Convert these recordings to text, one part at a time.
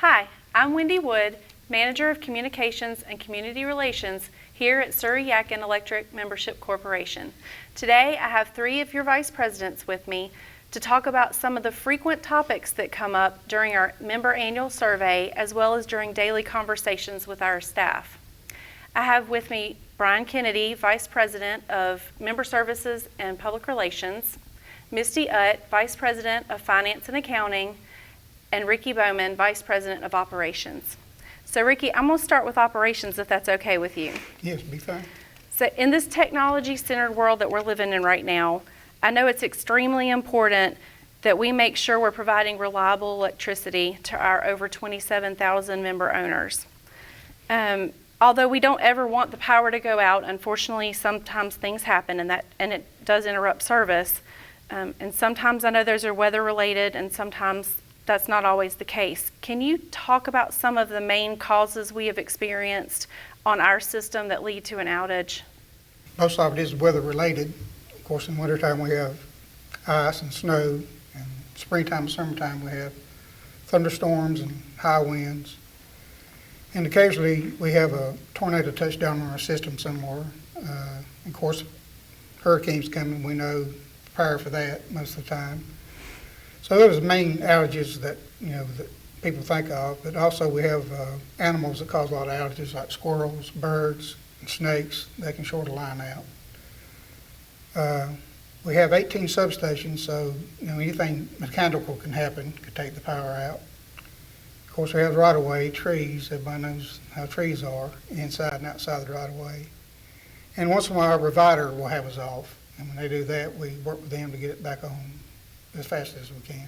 Hi, I'm Wendy Wood, Manager of Communications and Community Relations here at Surry-Yadkin Electric Membership Corporation. Today I have three of your vice presidents with me to talk about some of the frequent topics that come up during our member annual survey as well as during daily conversations with our staff. I have with me Brian Kennedy, Vice President of Member Services and Public Relations, Misty Utt, Vice President of Finance and Accounting, and Ricky Bowman, Vice President of Operations. So Ricky, I'm going to start with operations if that's okay with you. Yes, be fine. So in this technology-centered world that we're living in right now, I know it's extremely important that we make sure we're providing reliable electricity to our over 27,000 member owners. Although we don't ever want the power to go out, unfortunately sometimes things happen and it does interrupt service. And sometimes I know those are weather related and sometimes that's not always the case. Can you talk about some of the main causes we have experienced on our system that lead to an outage? Most of it is weather related. Of course, in wintertime we have ice and snow, and springtime and summertime we have thunderstorms and high winds. And occasionally we have a tornado touchdown on our system somewhere. Of course, hurricanes coming, we know, prepare for that most of the time. So those are the main outages that people think of, but also we have animals that cause a lot of outages like squirrels, birds, and snakes. They can short a line out. We have 18 substations, so anything mechanical can happen, could take the power out. Of course, we have right-of-way, trees. Everybody knows how trees are, inside and outside the right-of-way. And once in a while, our provider will have us off, and when they do that, we work with them to get it back on as fast as we can.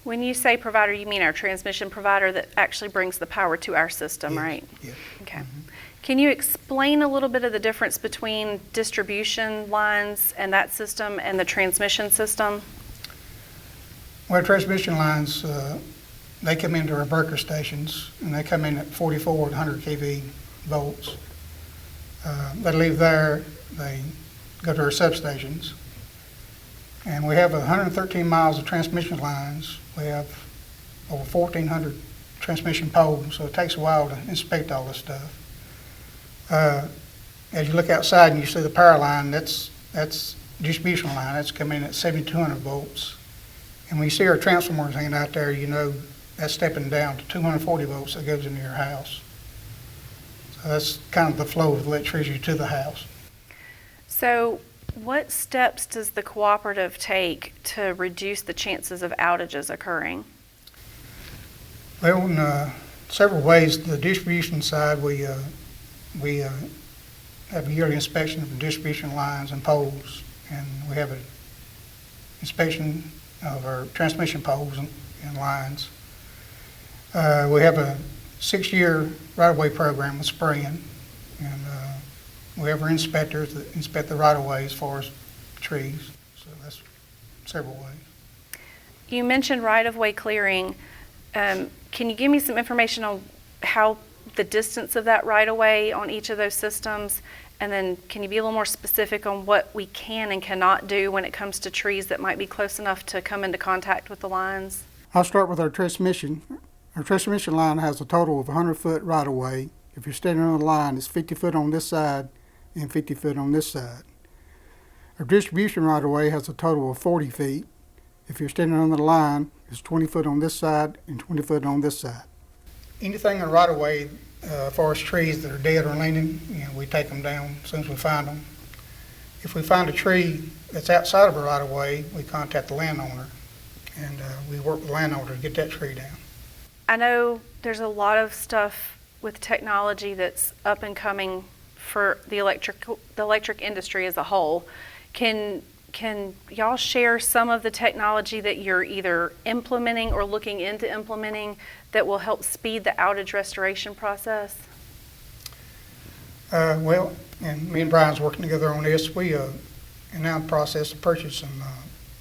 When you say provider, you mean our transmission provider that actually brings the power to our system, Yes. right? Yes. Okay. Mm-hmm. Can you explain a little bit of the difference between distribution lines and that system and the transmission system? Well, transmission lines, they come into our breaker stations, and they come in at 44 and 100 kV volts. They leave there, they go to our substations. And we have 113 miles of transmission lines. We have over 1,400 transmission poles, so it takes a while to inspect all this stuff. As you look outside and you see the power line, that's distribution line. That's coming in at 7,200 volts. And when you see our transformers hanging out there, you know that's stepping down to 240 volts that goes into your house. So that's kind of the flow of electricity to the house. So what steps does the cooperative take to reduce the chances of outages occurring? Well, in several ways. The distribution side, we have a yearly inspection of the distribution lines and poles, and we have an inspection of our transmission poles and lines. We have a 6-year right-of-way program with spraying, and we have our inspectors that inspect the right-of-way as far as trees. So that's several ways. You mentioned right-of-way clearing. Can you give me some information on how the distance of that right-of-way on each of those systems? And then can you be a little more specific on what we can and cannot do when it comes to trees that might be close enough to come into contact with the lines? I'll start with our transmission. Our transmission line has a total of 100-foot right-of-way. If you're standing on the line, it's 50 foot on this side and 50 foot on this side. Our distribution right-of-way has a total of 40 feet. If you're standing on the line, it's 20 foot on this side and 20 foot on this side. Anything in the right-of-way, as far as trees that are dead or leaning, we take them down as soon as we find them. If we find a tree that's outside of a right-of-way, we contact the landowner, and we work with the landowner to get that tree down. I know there's a lot of stuff with technology that's up and coming for the electric industry as a whole. Can y'all share some of the technology that you're either implementing or looking into implementing that will help speed the outage restoration process? Well, and me and Brian's working together on this. We are now in the process of purchasing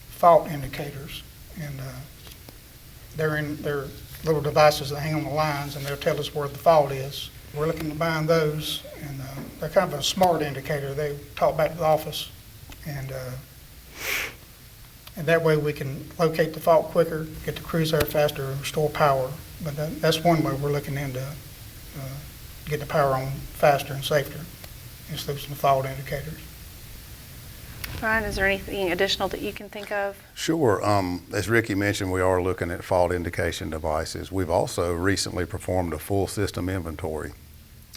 fault indicators, and they're little devices that hang on the lines, and they'll tell us where the fault is. We're looking to buy those, and they're kind of a smart indicator. They talk back to the office, and that way we can locate the fault quicker, get the crews there faster, and restore power But that's one way we're looking into getting the power on faster and safer, is through some fault indicators. Brian, is there anything additional that you can think of? Sure. As Ricky mentioned, we are looking at fault indication devices. We've also recently performed a full system inventory.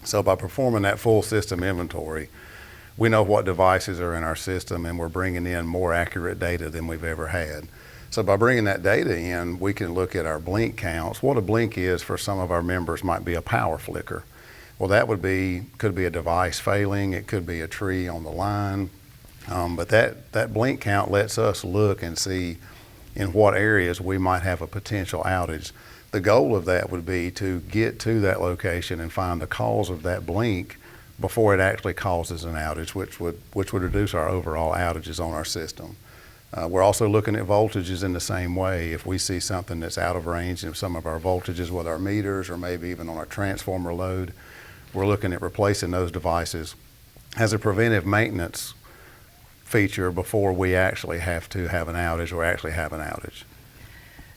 So by performing that full system inventory, we know what devices are in our system, and we're bringing in more accurate data than we've ever had. So by bringing that data in, we can look at our blink counts. What a blink is for some of our members might be a power flicker. Well, that could be a device failing. It could be a tree on the line. But that blink count lets us look and see in what areas we might have a potential outage. The goal of that would be to get to that location and find the cause of that blink before it actually causes an outage, which would reduce our overall outages on our system. We're also looking at voltages in the same way. If we see something that's out of range in some of our voltages with our meters or maybe even on our transformer load, we're looking at replacing those devices as a preventive maintenance feature before we actually have to have an outage or actually have an outage.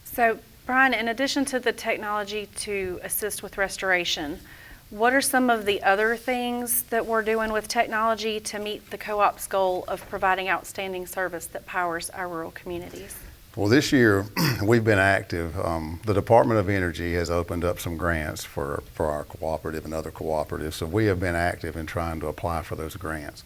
So, Brian, in addition to the technology to assist with restoration, what are some of the other things that we're doing with technology to meet the co-op's goal of providing outstanding service that powers our rural communities? Well, this year we've been active. The Department of Energy has opened up some grants for our cooperative and other cooperatives, so we have been active in trying to apply for those grants.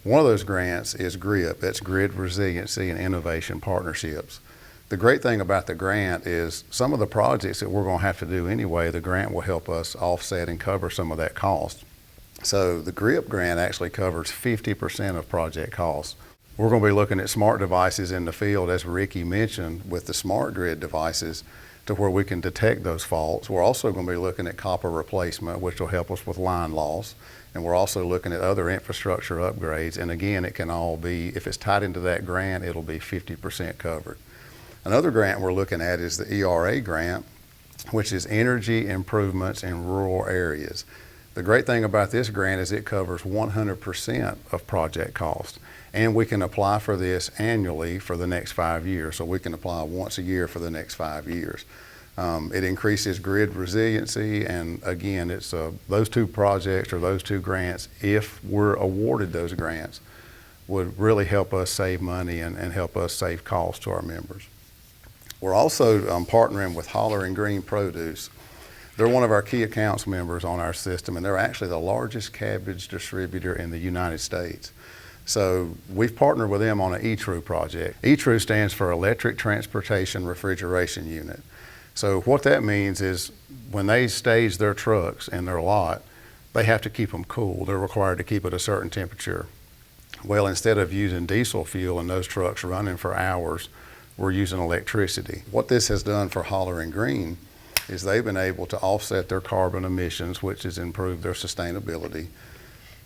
One of those grants is GRIP, that's Grid Resiliency and Innovation Partnerships. The great thing about the grant is some of the projects that we're going to have to do anyway, the grant will help us offset and cover some of that cost. So the GRIP grant actually covers 50% of project costs. We're going to be looking at smart devices in the field, as Ricky mentioned, with the smart grid devices to where we can detect those faults. We're also going to be looking at copper replacement, which will help us with line loss. And we're also looking at other infrastructure upgrades. And again, it can all be, if it's tied into that grant, it'll be 50% covered. Another grant we're looking at is the ERA grant, which is Energy Improvements in Rural Areas. The great thing about this grant is it covers 100% of project cost. And we can apply for this annually for the next 5 years. So we can apply once a year for the next 5 years. It increases grid resiliency, and again, it's those two projects or those two grants, if we're awarded those grants, would really help us save money and help us save costs to our members. We're also partnering with Holler and Green Produce. They're one of our key accounts members on our system, and they're actually the largest cabbage distributor in the United States. So we've partnered with them on an ETRU project. ETRU stands for Electric Transportation Refrigeration Unit. So what that means is when they stage their trucks in their lot, they have to keep them cool. They're required to keep at a certain temperature. Well, instead of using diesel fuel and those trucks running for hours, we're using electricity. What this has done for Holler and Green is they've been able to offset their carbon emissions, which has improved their sustainability.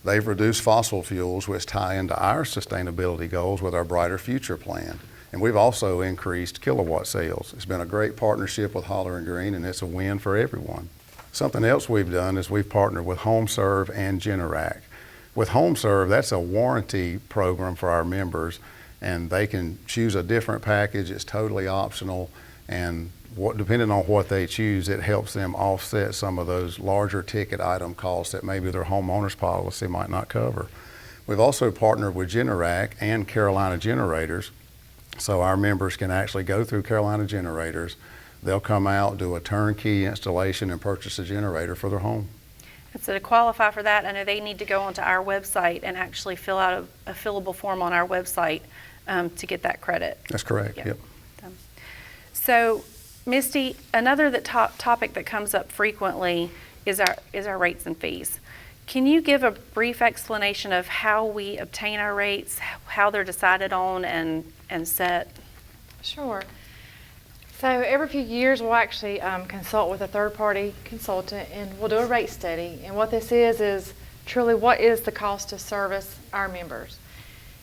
They've reduced fossil fuels, which tie into our sustainability goals with our Brighter Future plan. And we've also increased kilowatt sales. It's been a great partnership with Holler and Green, and it's a win for everyone. Something else we've done is we've partnered with HomeServe and Generac. With HomeServe, that's a warranty program for our members, and they can choose a different package. It's totally optional, and depending on what they choose, it helps them offset some of those larger ticket item costs that maybe their homeowner's policy might not cover. We've also partnered with Generac and Carolina Generators, so our members can actually go through Carolina Generators. They'll come out, do a turnkey installation, and purchase a generator for their home. And so to qualify for that, I know they need to go onto our website and actually fill out a fillable form on our website to get that credit. That's correct, yep. So, Misty, another topic that comes up frequently is our rates and fees. Can you give a brief explanation of how we obtain our rates, how they're decided on and set? Sure. So every few years we'll actually consult with a third-party consultant, and we'll do a rate study. And what this is truly what is the cost to service our members.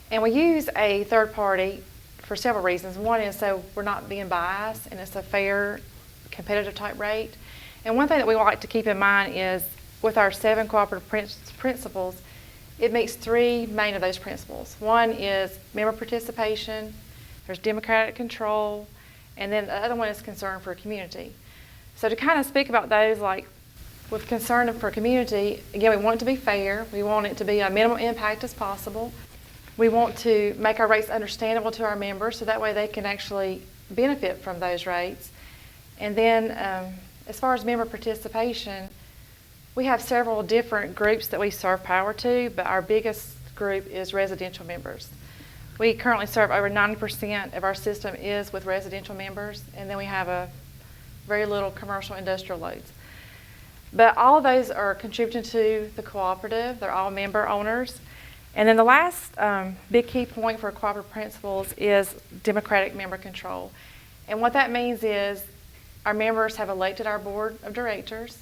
And we use a third party for several reasons. One is so we're not being biased, and it's a fair, competitive type rate. And one thing that we like to keep in mind is with our 7 cooperative principles, it meets 3 main of those principles. One is member participation, there's democratic control, and then the other one is concern for community. So to kind of speak about those, like with concern for community, again, we want it to be fair. We want it to be a minimal impact as possible. We want to make our rates understandable to our members so that way they can actually benefit from those rates. And then as far as member participation, we have several different groups that we serve power to, but our biggest group is residential members. We currently serve over 90% of our system is with residential members, and then we have a very little commercial industrial loads. But all of those are contributing to the cooperative. They're all member owners. And then the last big key point for cooperative principles is democratic member control. And what that means is our members have elected our board of directors,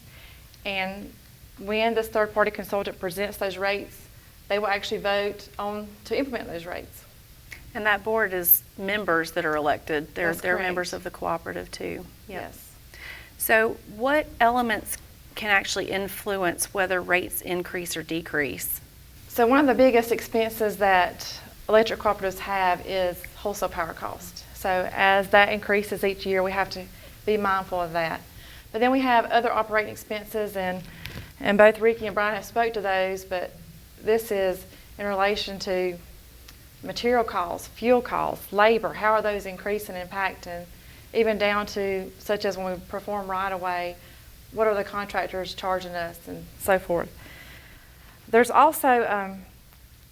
and when this third-party consultant presents those rates, they will actually vote on to implement those rates. And that board is members that are elected. They're correct. members of the cooperative too. Yep. Yes. So what elements can actually influence whether rates increase or decrease? So one of the biggest expenses that electric cooperatives have is wholesale power cost. So as that increases each year, we have to be mindful of that. But then we have other operating expenses, and both Ricky and Brian have spoke to those, but this is in relation to material costs, fuel costs, labor. How are those increasing and impacting? Even down to such as when we perform right-of-way, what are the contractors charging us and so forth. There's also,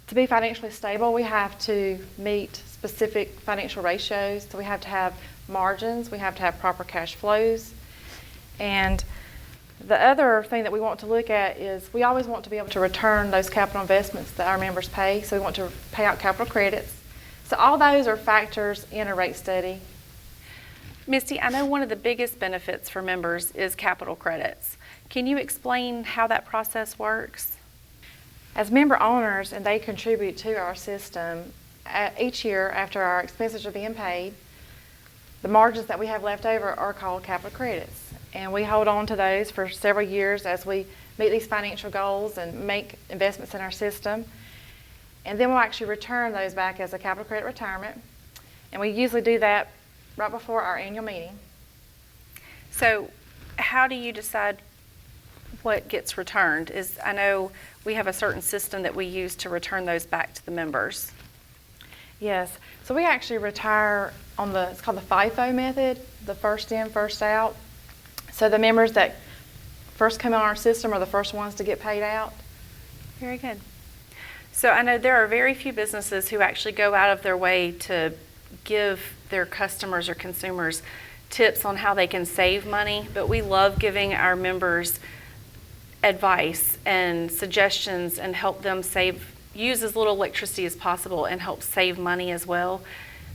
to be financially stable, we have to meet specific financial ratios. So we have to have margins, we have to have proper cash flows. And the other thing that we want to look at is we always want to be able to return those capital investments that our members pay. So we want to pay out capital credits. So all those are factors in a rate study. Misty, I know one of the biggest benefits for members is capital credits. Can you explain how that process works? As member owners, and they contribute to our system, each year after our expenses are being paid, the margins that we have left over are called capital credits. And we hold on to those for several years as we meet these financial goals and make investments in our system. And then we'll actually return those back as a capital credit retirement. And we usually do that right before our annual meeting. So how do you decide what gets returned? I know we have a certain system that we use to return those back to the members. Yes, so we actually retire on it's called the FIFO method, the first in, first out. So the members that first come on our system are the first ones to get paid out. Very good. So I know there are very few businesses who actually go out of their way to give their customers or consumers tips on how they can save money, but we love giving our members advice and suggestions and help them use as little electricity as possible and help save money as well.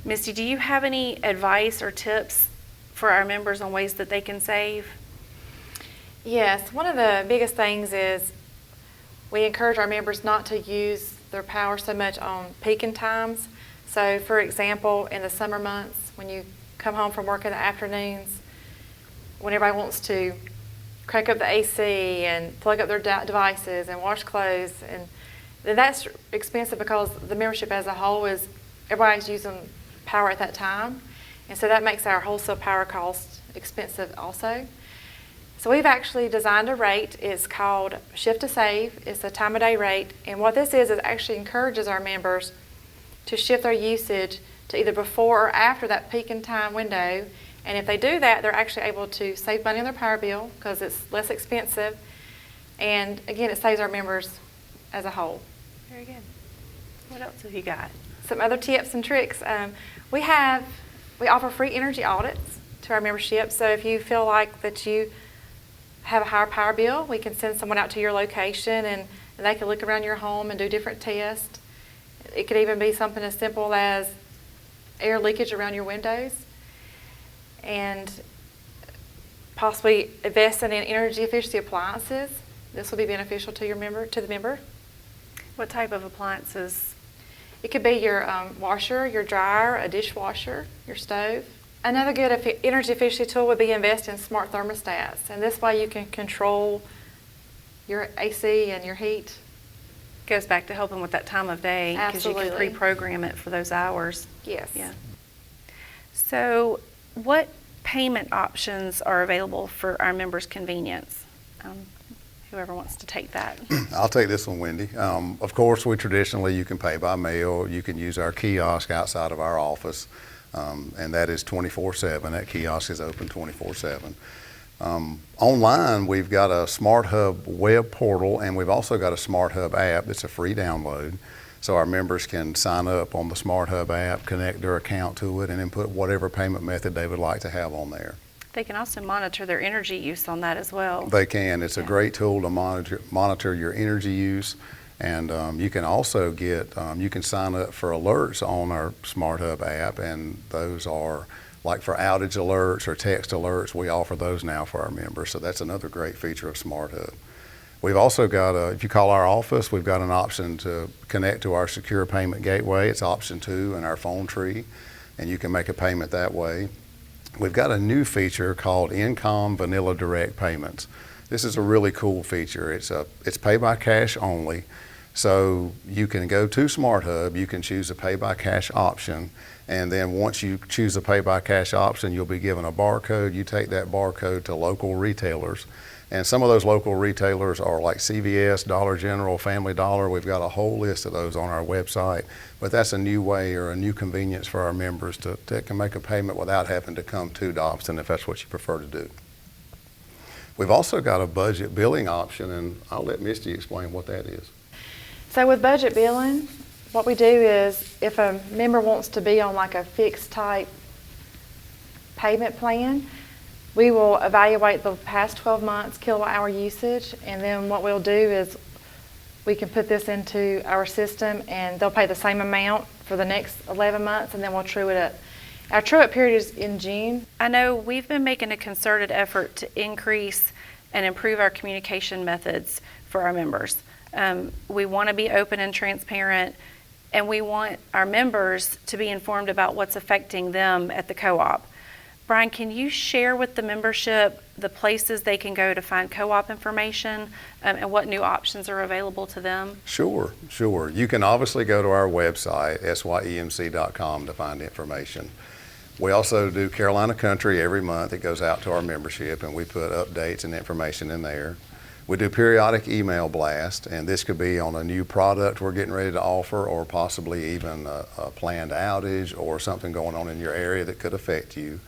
Misty, do you have any advice or tips for our members on ways that they can save? Yes, one of the biggest things is we encourage our members not to use their power so much on peaking times. So for example, in the summer months, when you come home from work in the afternoons, when everybody wants to crank up the AC and plug up their devices and wash clothes, and then that's expensive because the membership as a whole is everybody's using power at that time, and so that makes our wholesale power cost expensive also. So we've actually designed a rate. It's called Shift to Save. It's a time of day rate, and what this is actually encourages our members to shift their usage to either before or after that peak in time window. And if they do that, they're actually able to save money on their power bill because it's less expensive. And again, it saves our members as a whole. Very good. What else have you got? Some other tips and tricks. We offer free energy audits to our membership. So if you feel like that you have a higher power bill, we can send someone out to your location and they can look around your home and do different tests. It could even be something as simple as air leakage around your windows, and possibly investing in energy efficiency appliances. This will be beneficial to the member. What type of appliances? It could be your washer, your dryer, a dishwasher, your stove. Another good energy efficiency tool would be invest in smart thermostats, and this way you can control your AC and your heat. Goes back to helping with that time of day because you can pre-program it for those hours. Yes. Yeah. So what payment options are available for our members' convenience? Whoever wants to take that. I'll take this one, Wendy. Of course, you can pay by mail. You can use our kiosk outside of our office, and that is 24/7. That kiosk is open 24/7. Online, we've got a Smart Hub web portal, and we've also got a Smart Hub app that's a free download. So our members can sign up on the Smart Hub app, connect their account to it, and then put whatever payment method they would like to have on there. They can also monitor their energy use on that as well. They can. It's a great tool to monitor your energy use. And you can also you can sign up for alerts on our Smart Hub app, and those are like for outage alerts or text alerts. We offer those now for our members. So that's another great feature of Smart Hub. We've also got, if you call our office, we've got an option to connect to our secure payment gateway. It's option 2 in our phone tree, and you can make a payment that way. We've got a new feature called Incom Vanilla Direct Payments. This is a really cool feature. It's pay by cash only. So you can go to Smart Hub, you can choose a pay by cash option, and then once you choose a pay by cash option, you'll be given a barcode. You take that barcode to local retailers. And some of those local retailers are like CVS, Dollar General, Family Dollar. We've got a whole list of those on our website. But that's a new way or a new convenience for our members to can make a payment without having to come to Dobson if that's what you prefer to do. We've also got a budget billing option, and I'll let Misty explain what that is. So with budget billing, what we do is if a member wants to be on like a fixed type payment plan, we will evaluate the past 12 months kilowatt hour usage, and then what we'll do is we can put this into our system, and they'll pay the same amount for the next 11 months, and then we'll true it up. Our true-up period is in June. I know we've been making a concerted effort to increase and improve our communication methods for our members. We want to be open and transparent, and we want our members to be informed about what's affecting them at the co-op. Brian, can you share with the membership the places they can go to find co-op information and what new options are available to them? Sure. You can obviously go to our website, syemc.com, to find information. We also do Carolina Country every month. It goes out to our membership, and we put updates and information in there. We do periodic email blast, and this could be on a new product we're getting ready to offer, or possibly even a planned outage or something going on in your area that could affect you.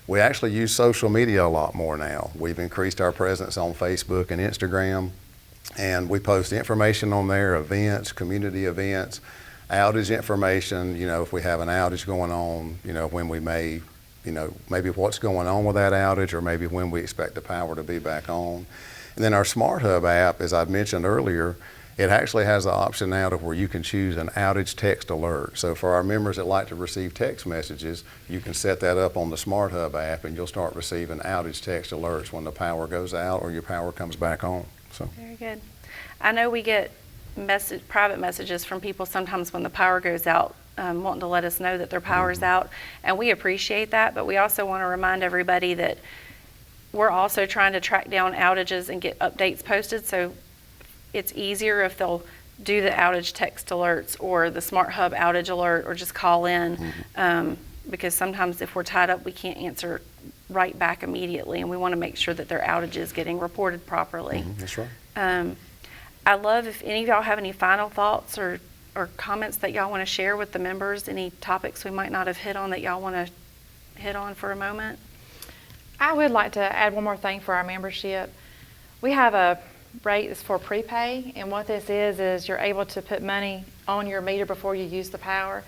We actually use social media a lot more now. We've increased our presence on Facebook and Instagram, and we post information on there, events, community events, outage information, if we have an outage going on, when we may, maybe what's going on with that outage, or maybe when we expect the power to be back on. And then our Smart Hub app, as I've mentioned earlier, it actually has the option now to where you can choose an outage text alert. So for our members that like to receive text messages, you can set that up on the Smart Hub app, and you'll start receiving outage text alerts when the power goes out or your power comes back on. So very good. I know we get private messages from people sometimes when the power goes out, wanting to let us know that their power's out, and we appreciate that, but we also want to remind everybody that we're also trying to track down outages and get updates posted, so it's easier if they'll do the outage text alerts or the Smart Hub outage alert, or just call in, because sometimes if we're tied up, we can't answer right back immediately, and we want to make sure that their outage is getting reported properly. That's right. I love if any of y'all have any final thoughts or comments that y'all want to share with the members, any topics we might not have hit on that y'all want to hit on for a moment. I would like to add one more thing for our membership. We have a rate that's for prepay, and what this is you're able to put money on your meter before you use the power.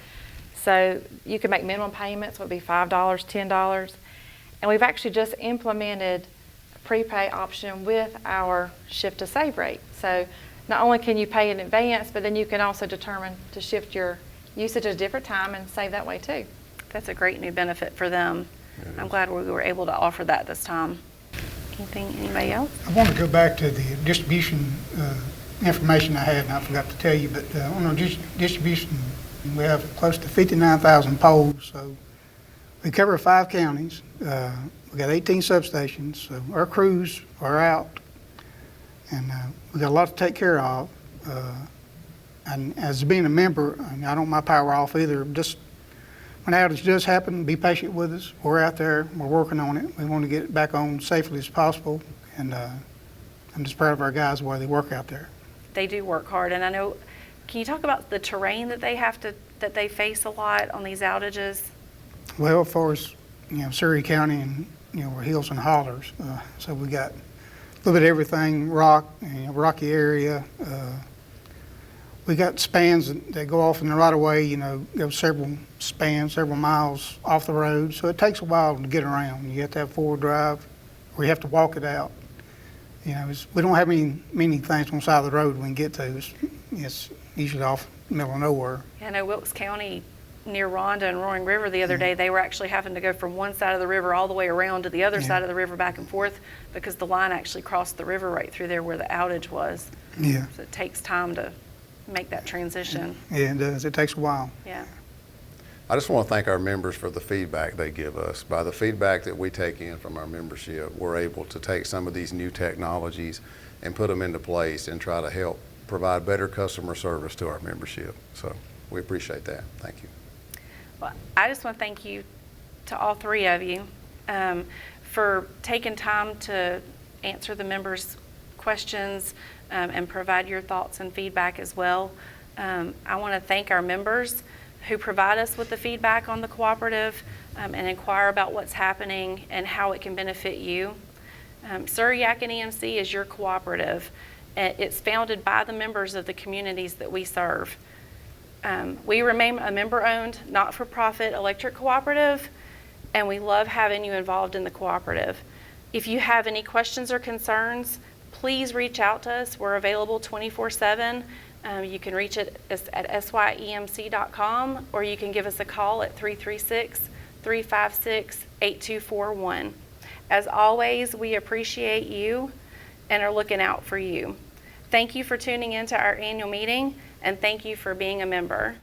So you can make minimum payments, would be $5, $10, and we've actually just implemented a prepay option with our shift to save rate. So not only can you pay in advance, but then you can also determine to shift your usage at a different time and save that way too. That's a great new benefit for them. I'm glad we were able to offer that this time. Anybody else? I want to go back to the distribution information I had, and I forgot to tell you, but on our distribution, we have close to 59,000 poles, so we cover 5 counties. We got 18 substations, so our crews are out, and we got a lot to take care of. And as being a member, I don't want my power off either. Just when outage does happen, be patient with us. We're out there, we're working on it. We want to get it back on safely as possible, and I'm just proud of our guys the way they work out there. They do work hard, and I know, can you talk about the terrain that they face a lot on these outages? Well, as far as, Surry County and, we're hills and hollers, so we got a little bit of everything, rocky area. We got spans that go off in the right of way, go several spans, several miles off the road. So it takes a while to get around. You have to have four-wheel drive, or you have to walk it out. We don't have many things on the side of the road we can get to. It's usually off the middle of nowhere. I know Wilkes County near Rhonda and Roaring River the other day, they were actually having to go from one side of the river all the way around to the other side of the river back and forth because the line actually crossed the river right through there where the outage was. Yeah. So it takes time to make that transition. Yeah, it does. It takes a while. Yeah. I just want to thank our members for the feedback they give us. By the feedback that we take in from our membership, we're able to take some of these new technologies and put them into place and try to help provide better customer service to our membership. So we appreciate that. Thank you. Well, I just want to thank you to all three of you for taking time to answer the members' questions and provide your thoughts and feedback as well. I want to thank our members who provide us with the feedback on the cooperative and inquire about what's happening and how it can benefit you. Surry-Yadkin EMC is your cooperative. It's founded by the members of the communities that we serve. We remain a member-owned, not-for-profit electric cooperative, and we love having you involved in the cooperative. If you have any questions or concerns, please reach out to us. We're available 24/7. You can reach us at syemc.com, or you can give us a call at 336-356-8241. As always, we appreciate you and are looking out for you. Thank you for tuning into our annual meeting, and thank you for being a member.